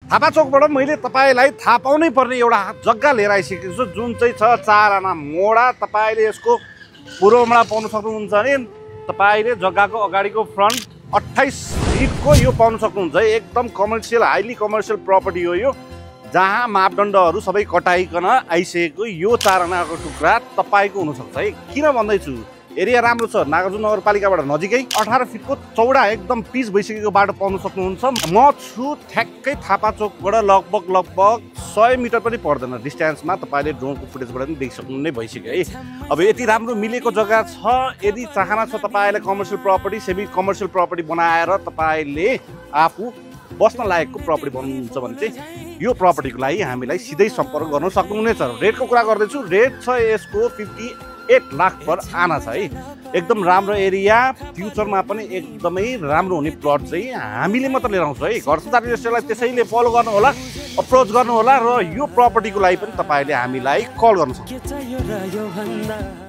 थापाचोकबाट मैले तपाईलाई थाहा पाउनै पर्ने एउटा जग्गा लिएर आइसकेको छु जुन चाहिँ छ 4 आना मोडा। तपाईले यसको पूर्वमा पाउन सक्नुहुन्छ भने तपाईले जग्गाको अगाडिको फ्रन्ट 28 फिटको यो पाउन सक्नुहुन्छ। एकदम कमर्सियल हाइली कमर्सियल प्रपर्टी हो यो, जहाँ मापदण्डहरू सबै कटाइकन आइसकेको यो 4 आनाको टुक्रा तपाईको हुन सक्छ है। किन भन्दैछु, एरिया राम्रो छ, नागार्जुन नगरपालिकाबाट नजिकै 18 फिटको चौडा एकदम पिच भइसकेको बाटो पाउन सक्नुहुन्छ। म छु ठ्याक्कै थापाचोकबाट लगभग 100 मिटर पनि पर्दैन डिस्टेन्समा। तपाईले ड्रोनको फुटेजबाट पनि देखिसक्नु नै भइसक्यो है। अब यति राम्रो मिलेको जग्गा छ, यदि चाहना छ तपाईले commercial property semi commercial property बनाएर तपाईले आफू बस्न लायकको प्रपर्टी बनाउनुहुन्छ भने चाहिँ यो प्रपर्टीको लागि हामीलाई सिधै सम्पर्क गर्न सक्नुहुनेछ। रेटको कुरा गर्दैछु, रेट छ यसको 58 लाख पर आना छ है। एकदम राम्रो एरिया, फ्युचरमा पनि एकदमै राम्रो हुने प्लट चाहिँ हामीले मात्र लिएर आउँछौँ है। घर संसार रियल एस्टेटलाई त्यसैले फलो गर्नु होला, अप्रोच गर्नु होला र यो प्रपर्टीको लागि पनि तपाईले हामीलाई कल गर्न सक्नुहुन्छ।